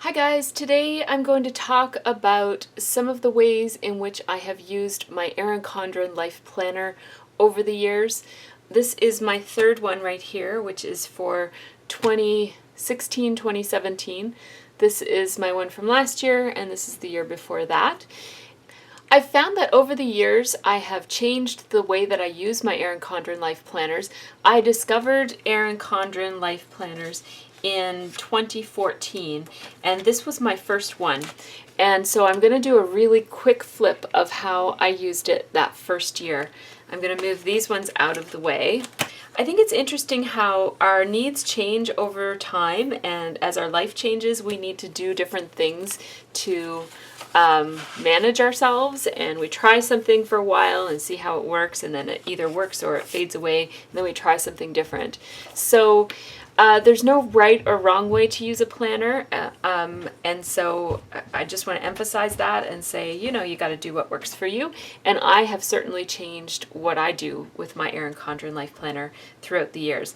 Hi guys, today I'm going to talk about some of the ways in which I have used my Erin Condren Life Planner over the years. This is my third one right here, which is for 2016-2017. This is my one from last year, and this is the year before that. I've found that over the years I have changed the way that I use my Erin Condren Life Planners. I discovered Erin Condren Life Planners in 2014, and this was my first one. And so I'm going to do a really quick flip of how I used it that first year. I'm going to move these ones out of the way. I think it's interesting how our needs change over time, and as our life changes, we need to do different things to manage ourselves, and we try something for a while and see how it works, and then it either works or it fades away, and then we try something different. So there's no right or wrong way to use a planner, and so I just want to emphasize that and say, you know, you got to do what works for you. And I have certainly changed what I do with my Erin Condren Life Planner throughout the years.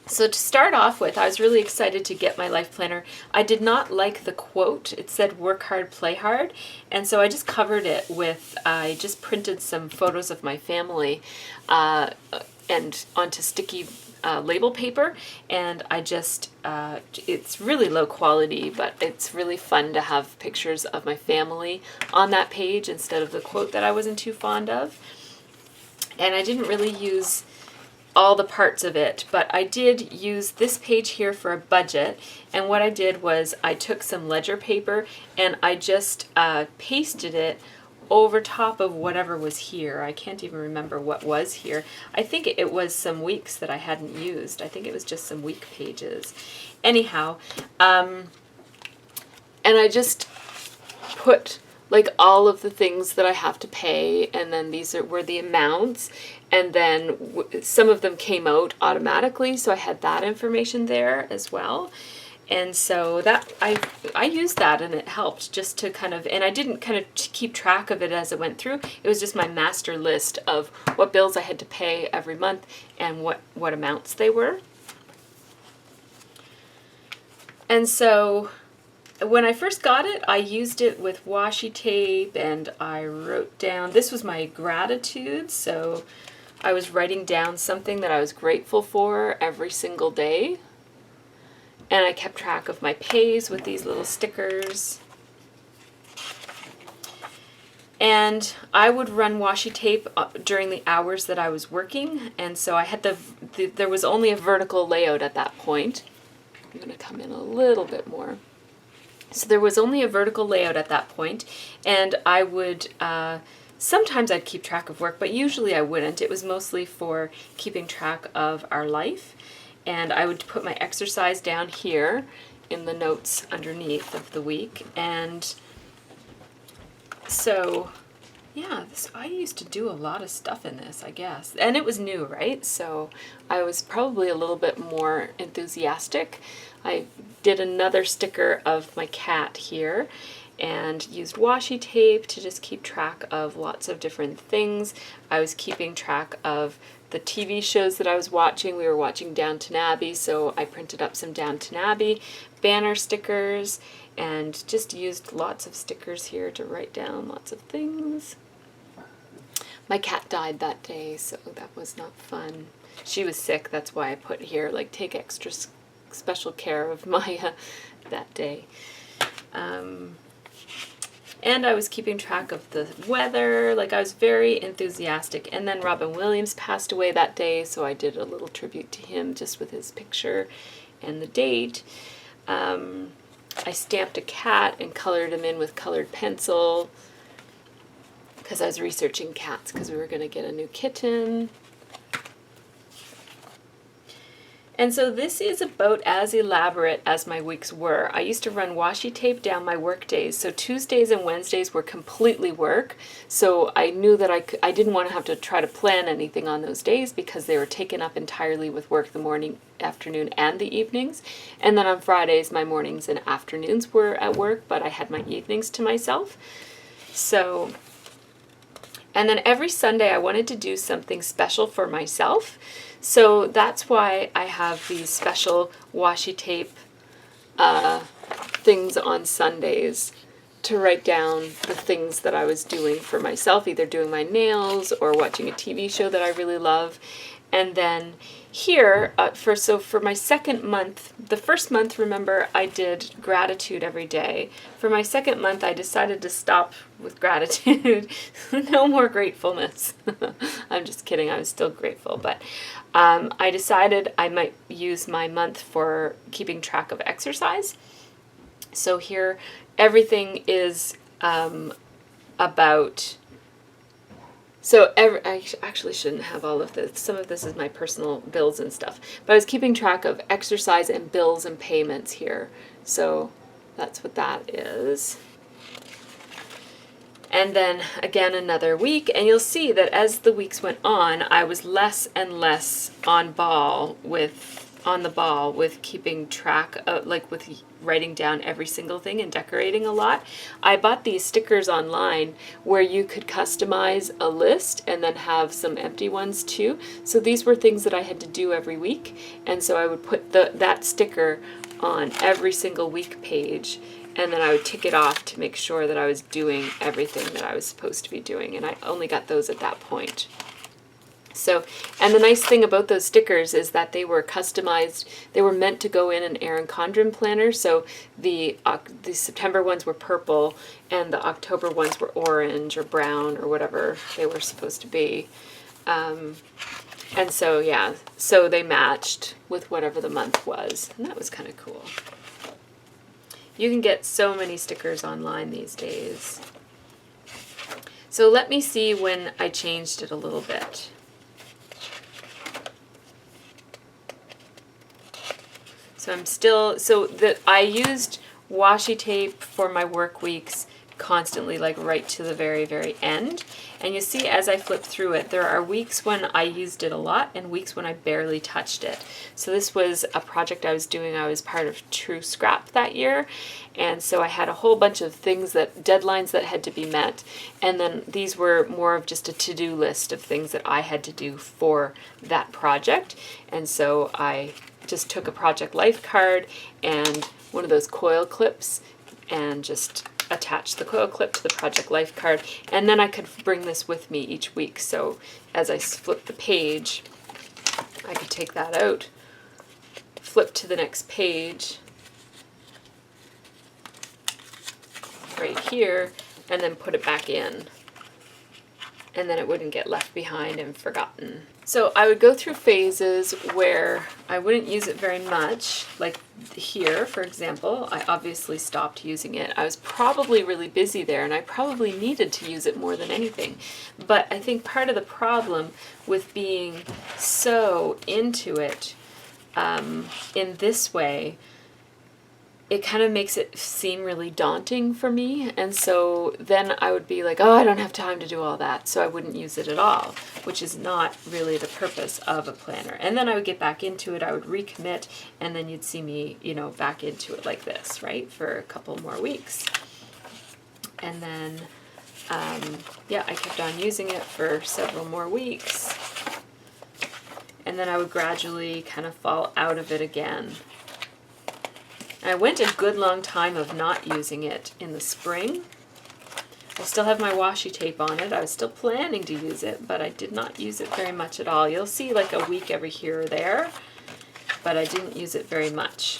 So to start off with, I was really excited to get my life planner. I did not like the quote. It said work hard, play hard. And so I just covered it with, I just printed some photos of my family and onto sticky label paper, and I just, it's really low quality, but it's really fun to have pictures of my family on that page instead of the quote that I wasn't too fond of. And I didn't really use all the parts of it, but I did use this page here for a budget, and what I did was I took some ledger paper and I just pasted it over top of whatever was here. I can't even remember what was here. I think it was some weeks that I hadn't used. I think it was just some week pages. Anyhow, and I just put like all of the things that I have to pay, and then these were the amounts, and then some of them came out automatically, so I had that information there as well. And so that I used that, and it helped just to kind of, and I didn't kind of keep track of it as it went through. It was just my master list of what bills I had to pay every month and what amounts they were. And so when I first got it, I used it with washi tape, and I wrote down, this was my gratitude, so I was writing down something that I was grateful for every single day. And I kept track of my pays with these little stickers. And I would run washi tape during the hours that I was working, and so I had there was only a vertical layout at that point. I'm going to come in a little bit more. So there was only a vertical layout at that point, and I would, sometimes I'd keep track of work, but usually I wouldn't. It was mostly for keeping track of our life. And I would put my exercise down here in the notes underneath of the week. And so, yeah, I used to do a lot of stuff in this, I guess. And it was new, right? So I was probably a little bit more enthusiastic. I did another sticker of my cat here and used washi tape to just keep track of lots of different things. I was keeping track of the TV shows that I was watching. We were watching Downton Abbey, so I printed up some Downton Abbey banner stickers and just used lots of stickers here to write down lots of things. My cat died that day, so that was not fun. She was sick, that's why I put here, like, take extra special care of Maya that day. And I was keeping track of the weather, like I was very enthusiastic. And then Robin Williams passed away that day, so I did a little tribute to him just with his picture and the date. I stamped a cat and colored him in with colored pencil because I was researching cats because we were going to get a new kitten. And so this is about as elaborate as my weeks were. I used to run washi tape down my work days. So Tuesdays and Wednesdays were completely work. So I knew that I didn't want to have to try to plan anything on those days because they were taken up entirely with work the morning, afternoon, and the evenings. And then on Fridays, my mornings and afternoons were at work, but I had my evenings to myself. So, and then every Sunday I wanted to do something special for myself. So that's why I have these special washi tape things on Sundays to write down the things that I was doing for myself, either doing my nails or watching a TV show that I really love. And then here, for my second month, the first month, remember, I did gratitude every day. For my second month, I decided to stop with gratitude. No more gratefulness. I'm just kidding, I was still grateful, but I decided I might use my month for keeping track of exercise. So here, everything is about... So I actually shouldn't have all of this. Some of this is my personal bills and stuff. But I was keeping track of exercise and bills and payments here. So that's what that is. And then again another week. And you'll see that as the weeks went on, I was less and less on the ball with keeping track of, like, with writing down every single thing and decorating a lot. I bought these stickers online where you could customize a list and then have some empty ones too. So these were things that I had to do every week, and so I would put that sticker on every single week page, and then I would tick it off to make sure that I was doing everything that I was supposed to be doing, and I only got those at that point. So, and the nice thing about those stickers is that they were customized. They were meant to go in an Erin Condren planner. So the September ones were purple, and the October ones were orange or brown or whatever they were supposed to be. And so, yeah, so they matched with whatever the month was, and that was kind of cool. You can get so many stickers online these days. So let me see when I changed it a little bit. I used washi tape for my work weeks constantly, like right to the very, very end. And you see, as I flip through it, there are weeks when I used it a lot and weeks when I barely touched it. So this was a project I was doing. I was part of True Scrap that year. And so I had a whole bunch of deadlines that had to be met. And then these were more of just a to-do list of things that I had to do for that project. And so I just took a Project Life card and one of those coil clips and just attached the coil clip to the Project Life card, and then I could bring this with me each week. So as I flip the page, I could take that out, flip to the next page right here, and then put it back in. And then it wouldn't get left behind and forgotten. So I would go through phases where I wouldn't use it very much, like here, for example. I obviously stopped using it. I was probably really busy there, and I probably needed to use it more than anything. But I think part of the problem with being so into it in this way, it kind of makes it seem really daunting for me, and so then I would be like, oh, I don't have time to do all that, so I wouldn't use it at all, which is not really the purpose of a planner. And then I would get back into it, I would recommit, and then you'd see me, back into it like this, right, for a couple more weeks. And then, I kept on using it for several more weeks, and then I would gradually kind of fall out of it again. I went a good long time of not using it in the spring. I still have my washi tape on it. I was still planning to use it, but I did not use it very much at all. You'll see like a week every here or there, but I didn't use it very much.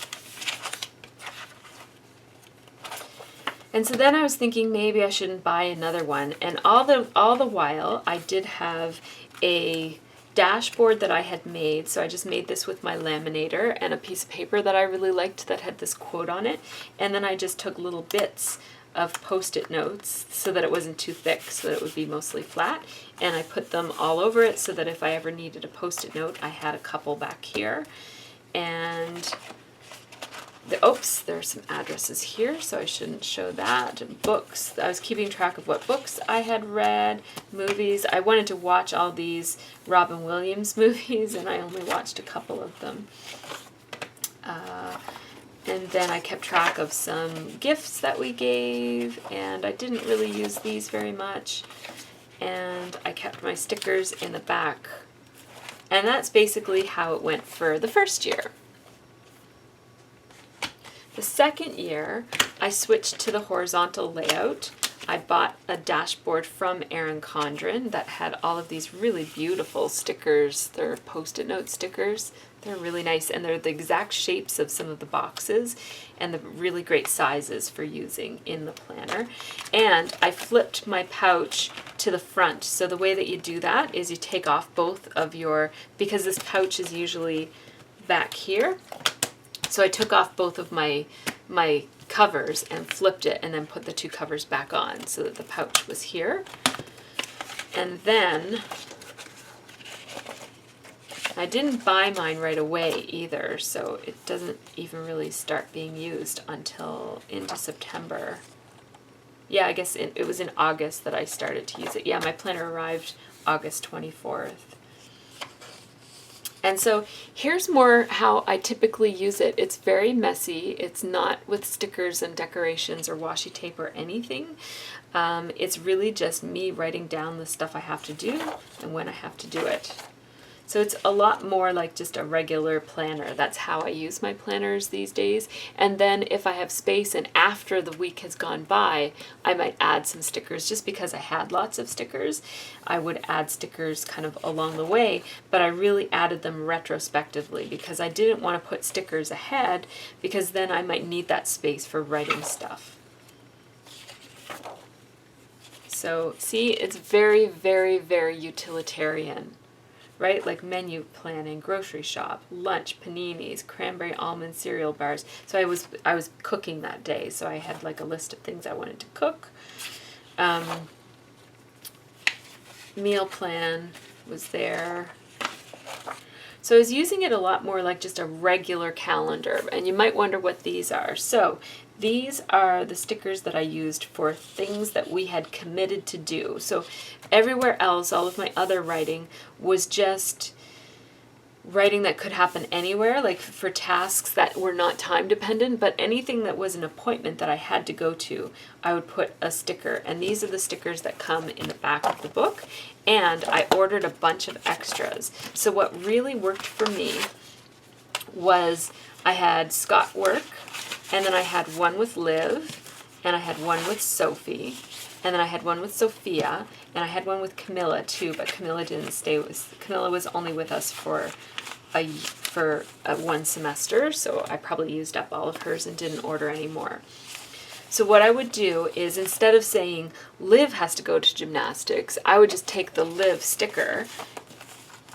And so then I was thinking maybe I shouldn't buy another one. And all the while, I did have a dashboard that I had made. So I just made this with my laminator and a piece of paper that I really liked that had this quote on it. And then I just took little bits of Post-it notes so that it wasn't too thick, so that it would be mostly flat. And I put them all over it so that if I ever needed a Post-it note, I had a couple back here. And there are some addresses here, so I shouldn't show that. Books, I was keeping track of what books I had read, movies. I wanted to watch all these Robin Williams movies, and I only watched a couple of them. And then I kept track of some gifts that we gave, and I didn't really use these very much. And I kept my stickers in the back. And that's basically how it went for the first year. The second year, I switched to the horizontal layout. I bought a dashboard from Erin Condren that had all of these really beautiful stickers. They're Post-it note stickers. They're really nice, and they're the exact shapes of some of the boxes and the really great sizes for using in the planner. And I flipped my pouch to the front. So the way that you do that is you take off both of your, because this pouch is usually back here. So I took off both of my covers and flipped it and then put the two covers back on so that the pouch was here. And then I didn't buy mine right away either, so it doesn't even really start being used until into September. Yeah, I guess it was in August that I started to use it. Yeah, my planner arrived August 24th. And so here's more how I typically use it. It's very messy. It's not with stickers and decorations or washi tape or anything. It's really just me writing down the stuff I have to do and when I have to do it. So it's a lot more like just a regular planner. That's how I use my planners these days. And then if I have space and after the week has gone by, I might add some stickers just because I had lots of stickers. I would add stickers kind of along the way, but I really added them retrospectively because I didn't want to put stickers ahead because then I might need that space for writing stuff. So see, it's very, very, very utilitarian. Right? Like menu planning, grocery shop, lunch, paninis, cranberry almond cereal bars. So I was cooking that day, so I had like a list of things I wanted to cook. Meal plan was there. So I was using it a lot more like just a regular calendar, and you might wonder what these are. So these are the stickers that I used for things that we had committed to do. So everywhere else, all of my other writing was just writing that could happen anywhere, like for tasks that were not time dependent, but anything that was an appointment that I had to go to, I would put a sticker. And these are the stickers that come in the back of the book. And I ordered a bunch of extras. So what really worked for me was I had Scott work, and then I had one with Liv, and I had one with Sophie, and then I had one with Sophia, and I had one with Camilla too, but Camilla didn't stay with, Camilla was only with us for one semester, so I probably used up all of hers and didn't order any more. So what I would do is instead of saying Liv has to go to gymnastics, I would just take the Liv sticker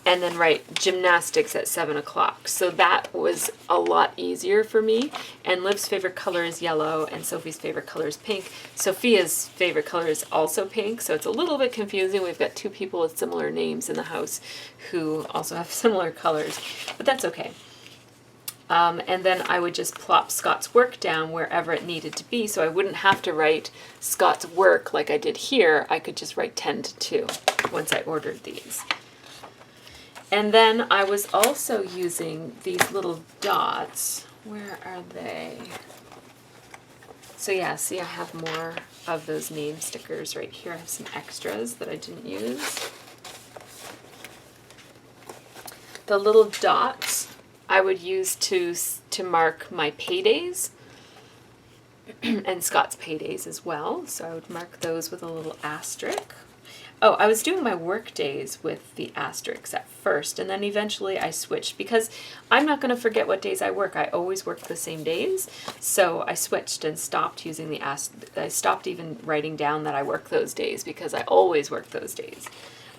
and then write gymnastics at 7 o'clock. So that was a lot easier for me. And Liv's favorite color is yellow, and Sophie's favorite color is pink. Sophia's favorite color is also pink, so it's a little bit confusing. We've got two people with similar names in the house who also have similar colors, but that's okay. And then I would just plop Scott's work down wherever it needed to be, so I wouldn't have to write Scott's work like I did here. I could just write 10 to 2 once I ordered these. And then I was also using these little dots. Where are they? So yeah, see, I have more of those name stickers right here. I have some extras that I didn't use. The little dots I would use to mark my paydays and Scott's paydays as well. So I would mark those with a little asterisk. Oh, I was doing my work days with the asterisks at first, and then eventually I switched because I'm not going to forget what days I work. I always work the same days, so I switched and stopped using the I stopped even writing down that I work those days because I always work those days.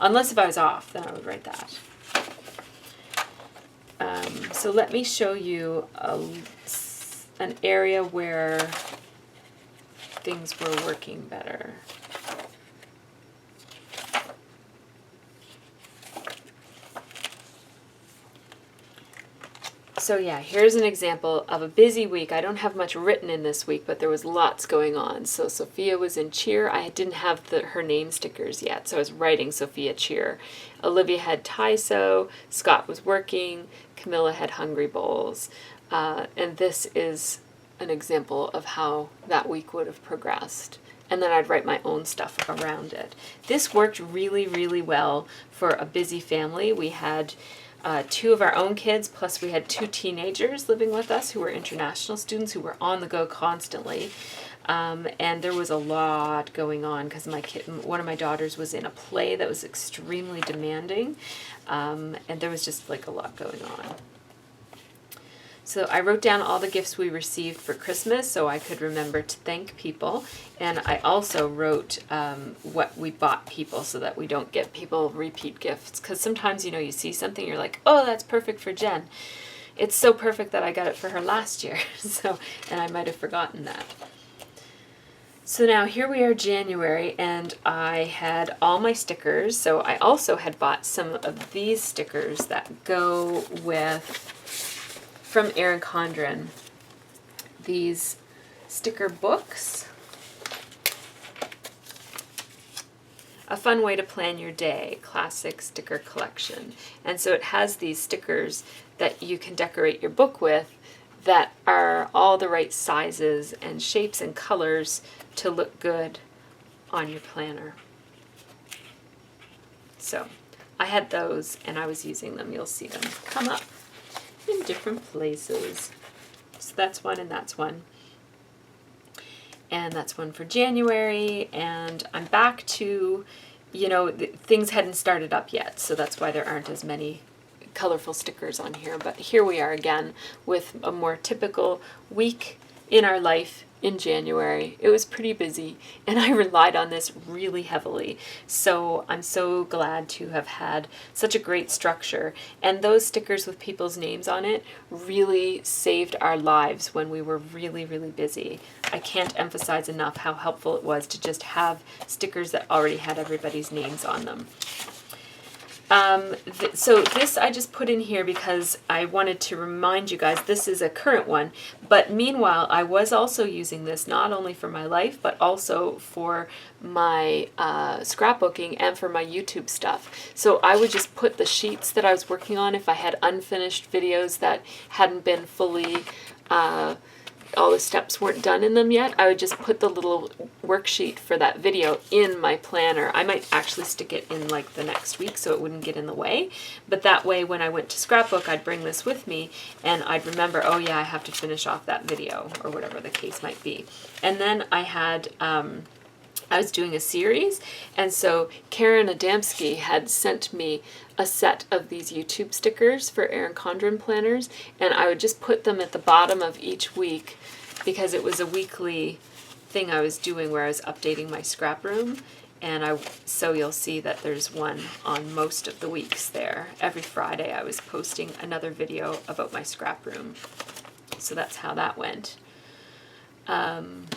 Unless if I was off, then I would write that. So let me show you an area where things were working better. So yeah, here's an example of a busy week. I don't have much written in this week, but there was lots going on. So Sophia was in cheer. I didn't have her name stickers yet, so I was writing Sophia cheer. Olivia had TISO, Scott was working, Camilla had Hungry Bowls. And this is an example of how that week would have progressed. And then I'd write my own stuff around it. This worked really, really well for a busy family. We had two of our own kids, plus we had two teenagers living with us who were international students who were on the go constantly. And there was a lot going on because one of my daughters was in a play that was extremely demanding, and there was just like a lot going on. So I wrote down all the gifts we received for Christmas so I could remember to thank people, and I also wrote what we bought people so that we don't get people repeat gifts, because sometimes, you see something, you're like, oh, that's perfect for Jen. It's so perfect that I got it for her last year, and I might have forgotten that. So now here we are, January, and I had all my stickers. So I also had bought some of these stickers that go with, from Erin Condren, these sticker books. A fun way to plan your day, classic sticker collection. And so it has these stickers that you can decorate your book with that are all the right sizes and shapes and colors to look good on your planner. So I had those and I was using them. You'll see them come up in different places. So that's one and that's one. And that's one for January, and I'm back to, things hadn't started up yet, so that's why there aren't as many colorful stickers on here. But here we are again with a more typical week in our life in January. It was pretty busy, and I relied on this really heavily. So I'm so glad to have had such a great structure. And those stickers with people's names on it really saved our lives when we were really, really busy. I can't emphasize enough how helpful it was to just have stickers that already had everybody's names on them. So this I just put in here because I wanted to remind you guys this is a current one, but meanwhile I was also using this not only for my life but also for my scrapbooking and for my YouTube stuff. So I would just put the sheets that I was working on, if I had unfinished videos that hadn't been fully all the steps weren't done in them yet, I would just put the little worksheet for that video in my planner. I might actually stick it in like the next week so it wouldn't get in the way, but that way when I went to scrapbook I'd bring this with me and I'd remember, oh yeah, I have to finish off that video or whatever the case might be. And then I had I was doing a series, and so Karen Adamski had sent me a set of these YouTube stickers for Erin Condren planners, and I would just put them at the bottom of each week because it was a weekly thing I was doing where I was updating my scrap room, and so you'll see that there's one on most of the weeks there. Every Friday I was posting another video about my scrap room. So that's how that went. And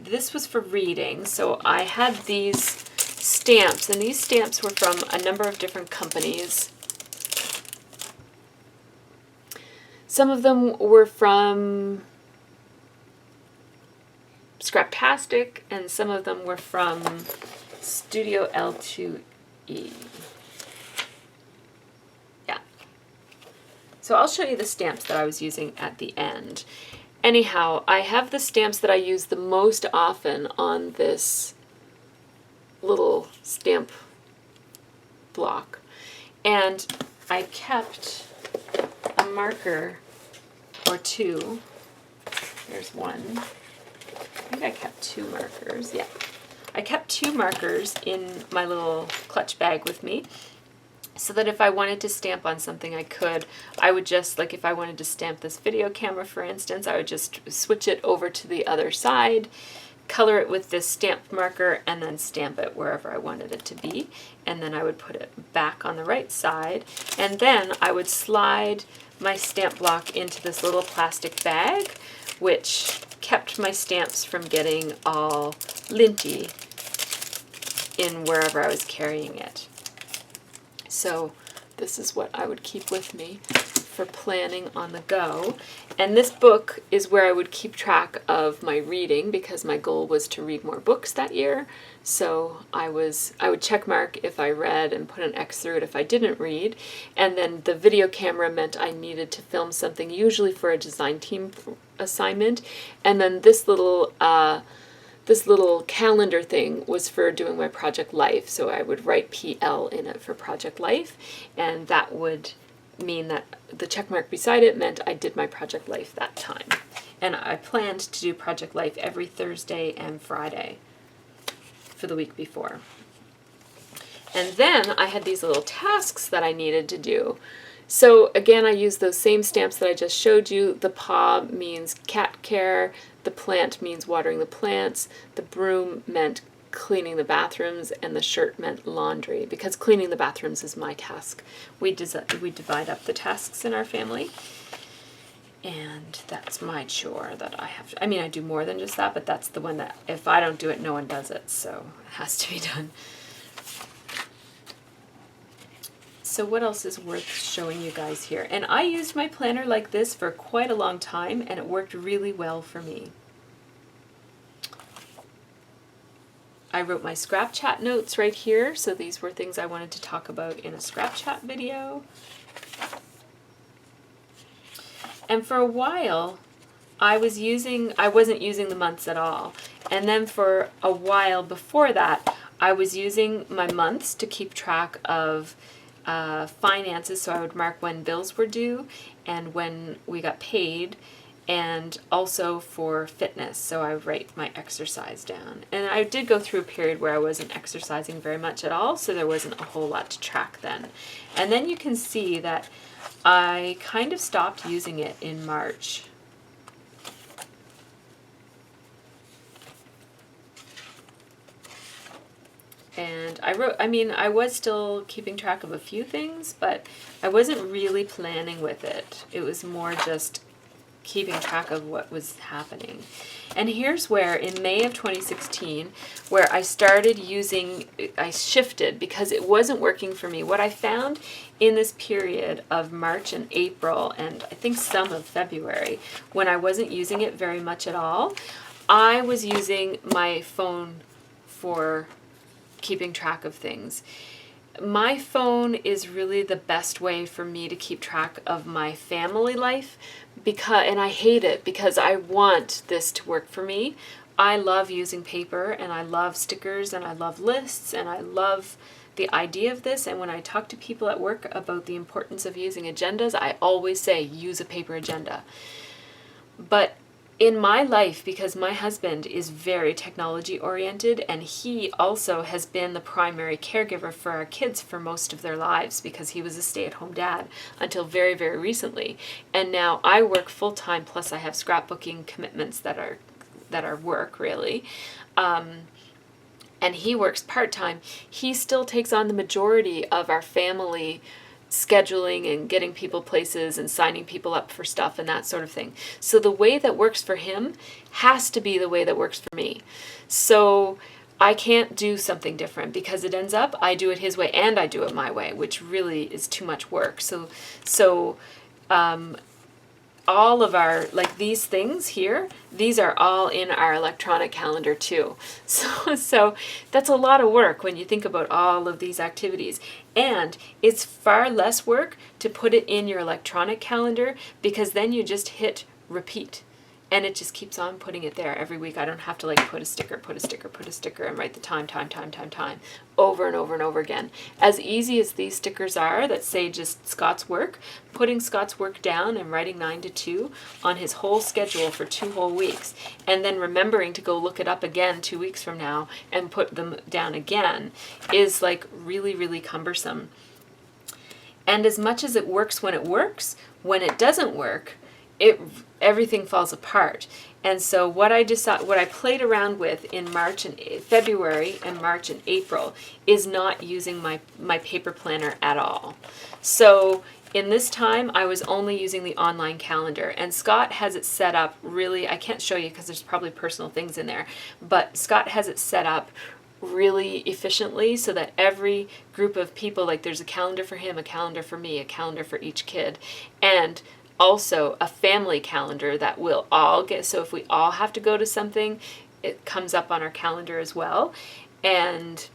this was for reading, so I had these stamps, and these stamps were from a number of different companies. Some of them were from Scraptastic, and some of them were from Studio L2E. Yeah. So I'll show you the stamps that I was using at the end. Anyhow, I have the stamps that I use the most often on this little stamp block. And I kept a marker or two. There's one. I think I kept two markers. Yeah. I kept two markers in my little clutch bag with me, so that if I wanted to stamp on something I could. I would just, like if I wanted to stamp this video camera for instance, I would just switch it over to the other side, color it with this stamp marker, and then stamp it wherever I wanted it to be. And then I would put it back on the right side, and then I would slide my stamp block into this little plastic bag, which kept my stamps from getting all linty in wherever I was carrying it. So this is what I would keep with me for planning on the go. And this book is where I would keep track of my reading, because my goal was to read more books that year. So I would check mark if I read and put an X through it if I didn't read. And then the video camera meant I needed to film something, usually for a design team assignment. And then this little this little calendar thing was for doing my Project Life. So I would write PL in it for Project Life, and that would mean that the check mark beside it meant I did my Project Life that time. And I planned to do Project Life every Thursday and Friday for the week before. And then I had these little tasks that I needed to do. So again, I used those same stamps that I just showed you. The paw means cat care, the plant means watering the plants, the broom meant cleaning the bathrooms, and the shirt meant laundry, because cleaning the bathrooms is my task. We divide up the tasks in our family, and that's my chore that I have to, I mean, I do more than just that, but that's the one that if I don't do it, no one does it, so it has to be done. So what else is worth showing you guys here? And I used my planner like this for quite a long time, and it worked really well for me. I wrote my scrap chat notes right here, so these were things I wanted to talk about in a scrap chat video. And for a while, I wasn't using the months at all. And then for a while before that, I was using my months to keep track of finances, so I would mark when bills were due and when we got paid, and also for fitness, so I would write my exercise down. And I did go through a period where I wasn't exercising very much at all, so there wasn't a whole lot to track then. And then you can see that I kind of stopped using it in March. And I was still keeping track of a few things, but I wasn't really planning with it. It was more just keeping track of what was happening. And here's where, in May of 2016, where I shifted because it wasn't working for me. What I found in this period of March and April, and I think some of February, when I wasn't using it very much at all, I was using my phone for keeping track of things. My phone is really the best way for me to keep track of my family life, and I hate it because I want this to work for me. I love using paper, and I love stickers, and I love lists, and I love the idea of this. And when I talk to people at work about the importance of using agendas, I always say use a paper agenda. But in my life, because my husband is very technology oriented, and he also has been the primary caregiver for our kids for most of their lives because he was a stay-at-home dad until very, very recently. And now I work full-time, plus I have scrapbooking commitments that are work, really. And he works part-time. He still takes on the majority of our family scheduling and getting people places and signing people up for stuff and that sort of thing. So the way that works for him has to be the way that works for me. So I can't do something different because it ends up I do it his way and I do it my way, which really is too much work. So all of our, like these things here, these are all in our electronic calendar too. So that's a lot of work when you think about all of these activities. And it's far less work to put it in your electronic calendar because then you just hit repeat. And it just keeps on putting it there every week. I don't have to like put a sticker, and write the time, over and over and over again. As easy as these stickers are that say just Scott's work, putting Scott's work down and writing 9 to 2 on his whole schedule for 2 whole weeks, and then remembering to go look it up again 2 weeks from now and put them down again is like really, really cumbersome. And as much as it works, when it doesn't work, everything falls apart. And so what I played around with in February and March and April is not using my paper planner at all. So in this time, I was only using the online calendar, and Scott has it set up really, I can't show you because there's probably personal things in there, but Scott has it set up really efficiently so that every group of people, like there's a calendar for him, a calendar for me, a calendar for each kid, and also a family calendar that we'll all get. So if we all have to go to something, it comes up on our calendar as well. And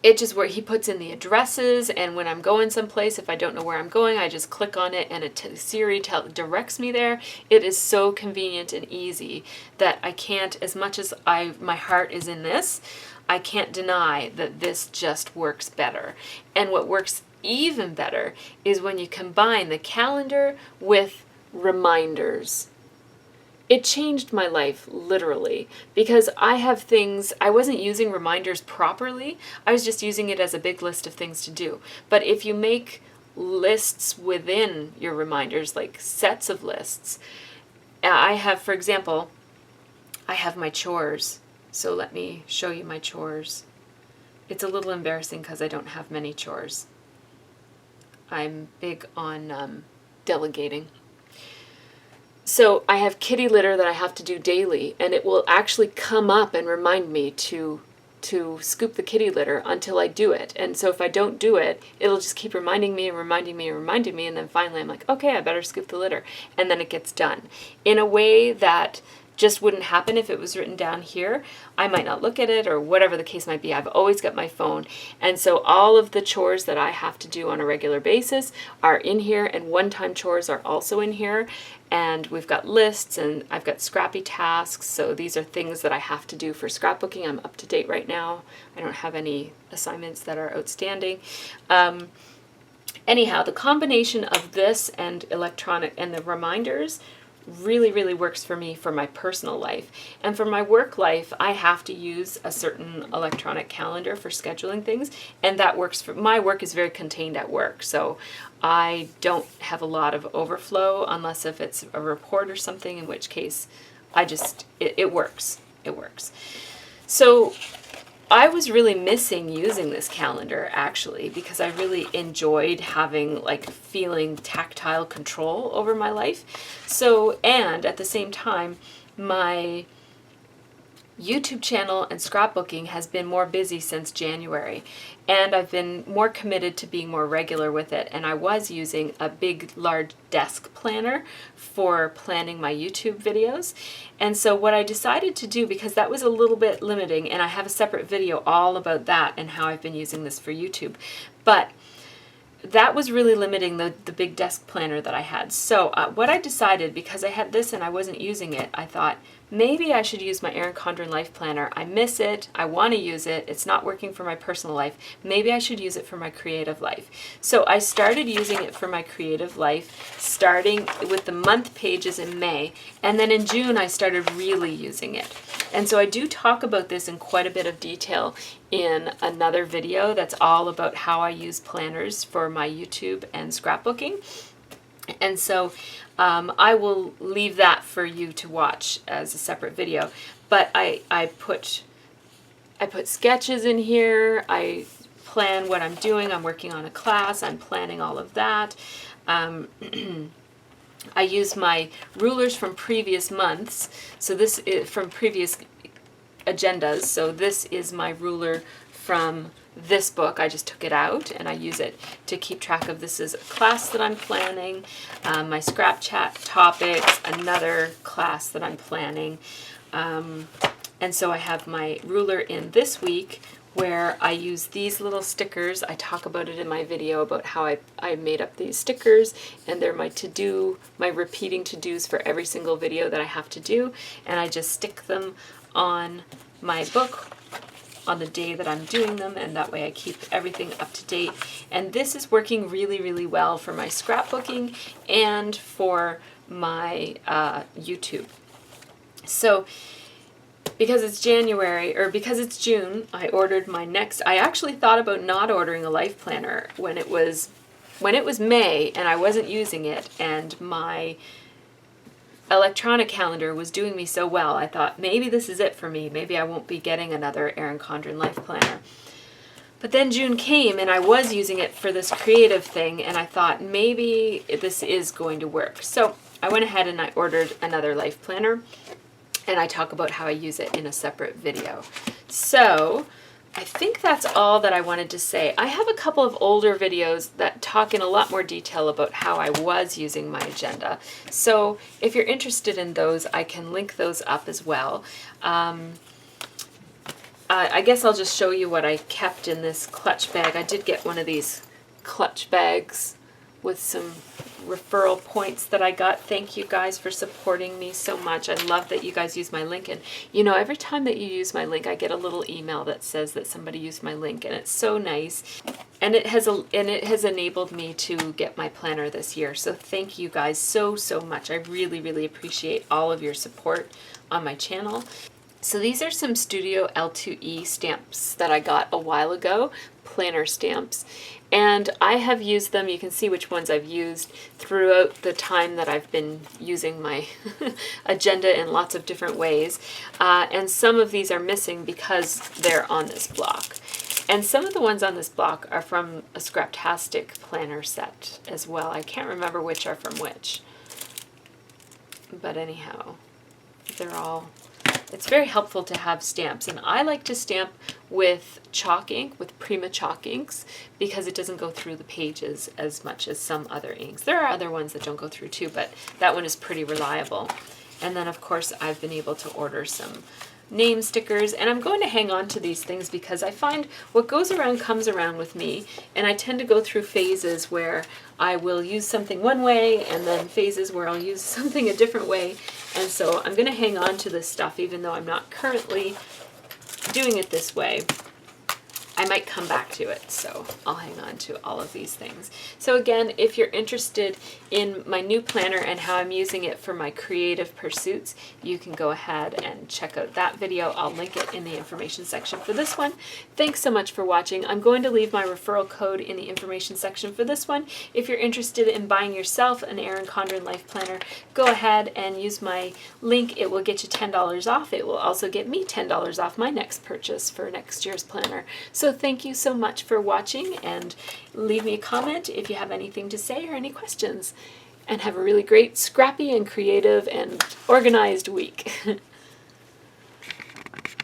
it just where he puts in the addresses, and when I'm going someplace, if I don't know where I'm going, I just click on it and Siri directs me there. It is so convenient and easy that I can't, as much as my heart is in this, I can't deny that this just works better. And what works even better is when you combine the calendar with reminders. It changed my life, literally, because I have things, I wasn't using reminders properly. I was just using it as a big list of things to do. But if you make lists within your reminders, like sets of lists, I have, for example, I have my chores. So let me show you my chores. It's a little embarrassing because I don't have many chores. I'm big on delegating. So I have kitty litter that I have to do daily, and it will actually come up and remind me to scoop the kitty litter until I do it. And so if I don't do it, it'll just keep reminding me and reminding me and reminding me, and then finally I'm like, okay, I better scoop the litter. And then it gets done in a way that just wouldn't happen if it was written down here. I might not look at it, or whatever the case might be. I've always got my phone. And so all of the chores that I have to do on a regular basis are in here, and one-time chores are also in here. And we've got lists, and I've got scrappy tasks. So these are things that I have to do for scrapbooking. I'm up to date right now. I don't have any assignments that are outstanding. Anyhow, the combination of this and electronic and the reminders really, really works for me for my personal life. And for my work life, I have to use a certain electronic calendar for scheduling things, and that works for my work is very contained at work. So I don't have a lot of overflow unless if it's a report or something, in which case it works. It works. So I was really missing using this calendar, actually, because I really enjoyed having, feeling tactile control over my life. So, and at the same time, my YouTube channel and scrapbooking has been more busy since January, and I've been more committed to being more regular with it. And I was using a big, large desk planner for planning my YouTube videos. And so what I decided to do, because that was a little bit limiting, and I have a separate video all about that and how I've been using this for YouTube, but that was really limiting the big desk planner that I had. So what I decided, because I had this and I wasn't using it, I thought maybe I should use my Erin Condren Life Planner. I miss it. I want to use it. It's not working for my personal life. Maybe I should use it for my creative life. So I started using it for my creative life, starting with the month pages in May, and then in June I started really using it. And so I do talk about this in quite a bit of detail in another video that's all about how I use planners for my YouTube and scrapbooking. And so I will leave that for you to watch as a separate video. But I put sketches in here. I plan what I'm doing. I'm working on a class. I'm planning all of that. I use my rulers from previous months. So this is from previous agendas. So this is my ruler from this book. I just took it out and I use it to keep track of, this is a class that I'm planning, my scrap chat topics, another class that I'm planning. And so I have my ruler in this week where I use these little stickers. I talk about it in my video about how I made up these stickers, and they're my to-do, my repeating to-dos for every single video that I have to do, and I just stick them on my book on the day that I'm doing them, and that way I keep everything up to date. And this is working really, really well for my scrapbooking and for my YouTube. So because it's January, or because it's June, I ordered my next, I actually thought about not ordering a life planner when it was May and I wasn't using it, and my electronic calendar was doing me so well. I thought maybe this is it for me. Maybe I won't be getting another Erin Condren Life Planner. But then June came and I was using it for this creative thing, and I thought maybe this is going to work. So I went ahead and I ordered another life planner, and I talk about how I use it in a separate video. So I think that's all that I wanted to say. I have a couple of older videos that talk in a lot more detail about how I was using my agenda. So if you're interested in those, I can link those up as well. I guess I'll just show you what I kept in this clutch bag. I did get one of these clutch bags with some referral points that I got. Thank you guys for supporting me so much. I love that you guys use my link, and every time that you use my link I get a little email that says that somebody used my link, and it's so nice, and it has enabled me to get my planner this year. So thank you guys so much. I really appreciate all of your support on my channel. So these are some Studio L2E stamps that I got a while ago, planner stamps, and I have used them. You can see which ones I've used throughout the time that I've been using my agenda in lots of different ways, and some of these are missing because they're on this block. And some of the ones on this block are from a Scraptastic planner set as well. I can't remember which are from which, but anyhow, they're all... It's very helpful to have stamps, and I like to stamp with chalk ink, with Prima chalk inks, because it doesn't go through the pages as much as some other inks. There are other ones that don't go through too, but that one is pretty reliable. And then of course I've been able to order some name stickers, and I'm going to hang on to these things because I find what goes around comes around with me, and I tend to go through phases where I will use something one way and then phases where I'll use something a different way, and so I'm going to hang on to this stuff even though I'm not currently doing it this way. I might come back to it, so I'll hang on to all of these things. So again, if you're interested in my new planner and how I'm using it for my creative pursuits, you can go ahead and check out that video. I'll link it in the information section for this one. Thanks so much for watching. I'm going to leave my referral code in the information section for this one. If you're interested in buying yourself an Erin Condren Life Planner, go ahead and use my link. It will get you $10 off. It will also get me $10 off my next purchase for next year's planner. So thank you so much for watching, and leave me a comment if you have anything to say or any questions. And have a really great, scrappy and creative and organized week.